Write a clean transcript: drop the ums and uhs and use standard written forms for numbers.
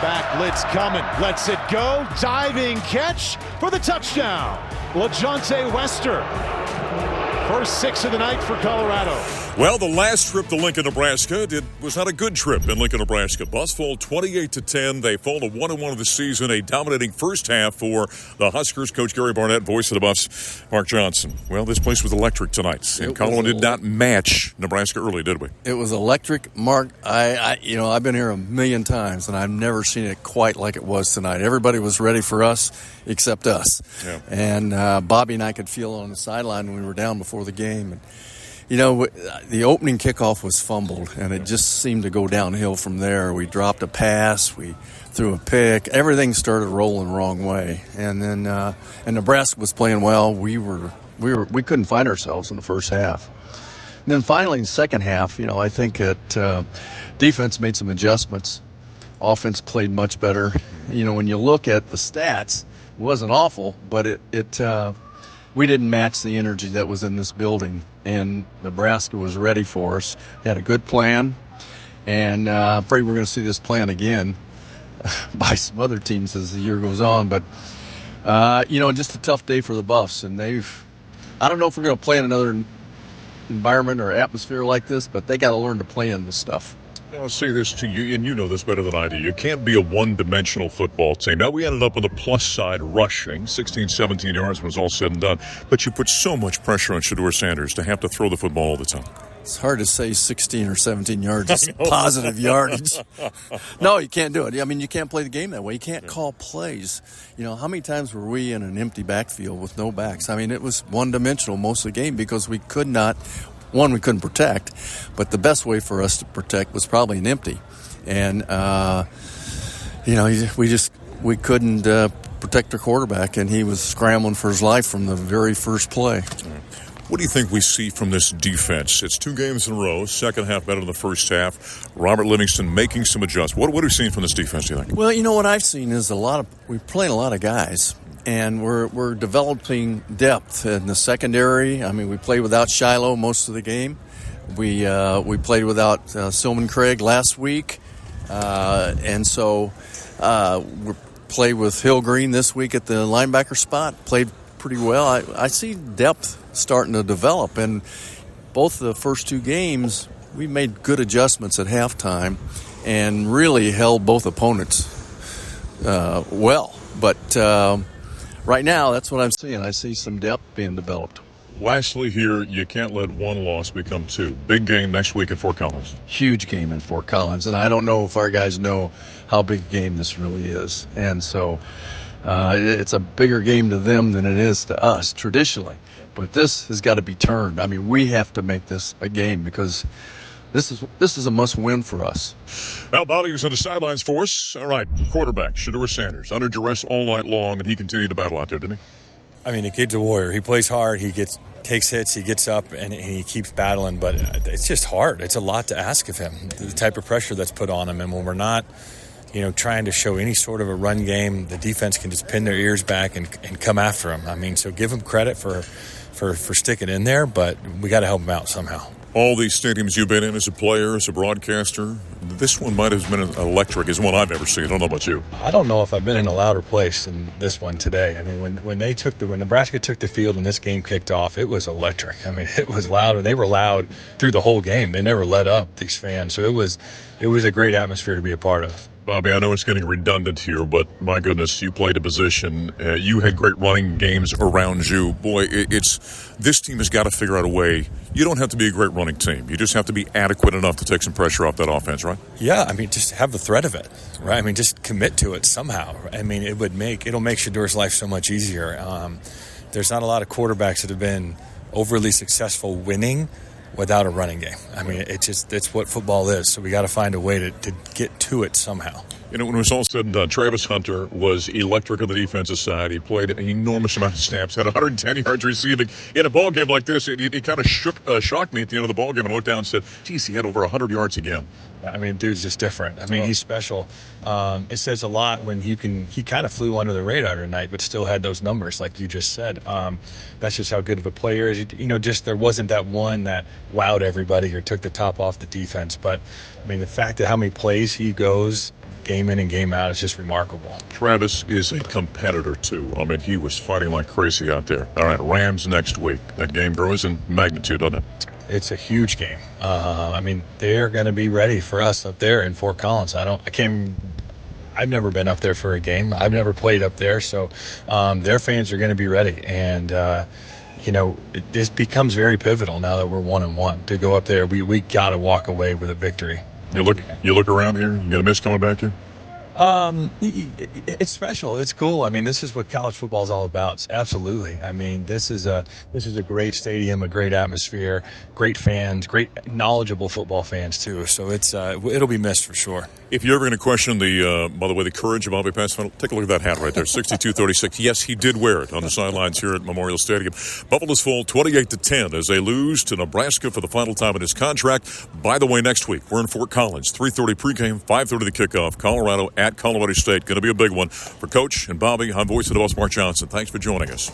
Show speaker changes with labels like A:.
A: Back blitz coming. Lets it go. Diving catch for the touchdown. LaJohntay Wester. First 6 of the night for Colorado.
B: Well, the last trip to Lincoln, Nebraska was not a good trip in Lincoln, Nebraska. Buffs fall 28-10. They fall to 1-1 of the season. A dominating first half for the Huskers. Coach Gary Barnett, voice of the Buffs, Mark Johnson. Well, this place was electric tonight. And Colorado did not match Nebraska early, did we?
C: It was electric, Mark. I've been here a million times, and I've never seen it quite like it was tonight. Everybody was ready for us except us. Yeah. And Bobby and I could feel it on the sideline when we were down before the game. And the opening kickoff was fumbled, and it just seemed to go downhill from there. We dropped a pass, we threw a pick, everything started rolling the wrong way. And then, and Nebraska was playing well. We couldn't find ourselves in the first half. And then finally in the second half, I think that defense made some adjustments. Offense played much better. When you look at the stats, it wasn't awful, but we didn't match the energy that was in this building, and Nebraska was ready for us. They had a good plan, and I'm afraid we're going to see this plan again by some other teams as the year goes on. But, just a tough day for the Buffs, and I don't know if we're going to play in another environment or atmosphere like this, but they got to learn to play in this stuff.
B: I'll say this to you, and you know this better than I do. You can't be a one-dimensional football team. Now, we ended up on the plus side rushing, 16, 17 yards when it was all said and done. But you put so much pressure on Shedeur Sanders to have to throw the football all the time.
C: It's hard to say 16 or 17 yards is positive yardage. No, you can't do it. I mean, you can't play the game that way. You can't call plays. How many times were we in an empty backfield with no backs? I mean, it was one-dimensional most of the game because we could not – one, we couldn't protect, but the best way for us to protect was probably an empty. And, we couldn't protect our quarterback, and he was scrambling for his life from the very first play.
B: What do you think we see from this defense? It's 2 games in a row, second half better than the first half. Robert Livingston making some adjustments. What are we seeing from this defense, do you think?
C: Well, what I've seen is we're playing a lot of guys. And we're developing depth in the secondary. I mean, we played without Shiloh most of the game. We played without Silman Craig last week. And so we played with Hillgreen this week at the linebacker spot. Played pretty well. I see depth starting to develop. And both the first 2 games, we made good adjustments at halftime and really held both opponents well. But right now, that's what I'm seeing. I see some depth being developed.
B: Lastly here, you can't let one loss become 2. Big game next week at Fort Collins.
C: Huge game in Fort Collins, and I don't know if our guys know how big a game this really is. And so it's a bigger game to them than it is to us traditionally. But this has got to be turned. I mean, we have to make this a game because this is a must-win for us.
B: Well, Bobby was on the sidelines for us. All right, quarterback, Shedeur Sanders, under duress all night long, and he continued to battle out there, didn't he?
D: I mean, the kid's a warrior. He plays hard. He takes hits. He gets up, and he keeps battling. But it's just hard. It's a lot to ask of him, the type of pressure that's put on him. And when we're not, trying to show any sort of a run game, the defense can just pin their ears back and come after him. I mean, so give him credit for sticking in there, but we got to help him out somehow.
B: All these stadiums you've been in as a player, as a broadcaster, this one might have been electric as one I've ever seen. I don't know about you.
D: I don't know if I've been in a louder place than this one today. I mean, when Nebraska took the field and this game kicked off, it was electric. I mean, it was loud, and they were loud through the whole game. They never let up, these fans. So it was a great atmosphere to be a part of.
B: Bobby, I know it's getting redundant here, but my goodness, you played a position. You had great running games around you. Boy, this team has got to figure out a way. You don't have to be a great running team. You just have to be adequate enough to take some pressure off that offense, right?
D: Yeah, I mean, just have the threat of it, right? I mean, just commit to it somehow. I mean, it'll make Shedeur's life so much easier. There's not a lot of quarterbacks that have been overly successful winning without a running game. I mean, it's what football is. So we got to find a way to get to it somehow.
B: When it was all said and done, Travis Hunter was electric on the defensive side. He played an enormous amount of snaps, had 110 yards receiving. In a ball game like this, it kind of shocked me at the end of the ball game. I looked down and said, geez, he had over 100 yards again.
D: I mean, dude's just different. I mean, he's special. It says a lot when he kind of flew under the radar tonight, but still had those numbers like you just said. That's just how good of a player is. Just there wasn't that one that wowed everybody or took the top off the defense. But, I mean, the fact that how many plays he goes game in and game out is just remarkable.
B: Travis is a competitor, too. I mean, he was fighting like crazy out there. All right, Rams next week. That game grows in magnitude, doesn't it?
D: It's a huge game. I mean, they're going to be ready for us up there in Fort Collins. I've never been up there for a game. I've never played up there, so their fans are going to be ready. And this becomes very pivotal now that we're 1-1 to go up there. We got to walk away with a victory.
B: You look around here. You gonna miss coming back here?
D: It's special. It's cool. I mean, this is what college football is all about. Absolutely. I mean, this is a great stadium, a great atmosphere, great fans, great knowledgeable football fans too. So it'll be missed for sure.
B: If you're ever going to question by the way, the courage of Bobby Pass, take a look at that hat right there, 62-36. Yes, he did wear it on the sidelines here at Memorial Stadium. Buffaloes fall 28-10 as they lose to Nebraska for the final time in his contract. By the way, next week we're in Fort Collins, 3:30 pregame, 5:30 the kickoff. Colorado at Colorado State, going to be a big one for Coach and Bobby. I'm voice of the boss, Mark Johnson. Thanks for joining us.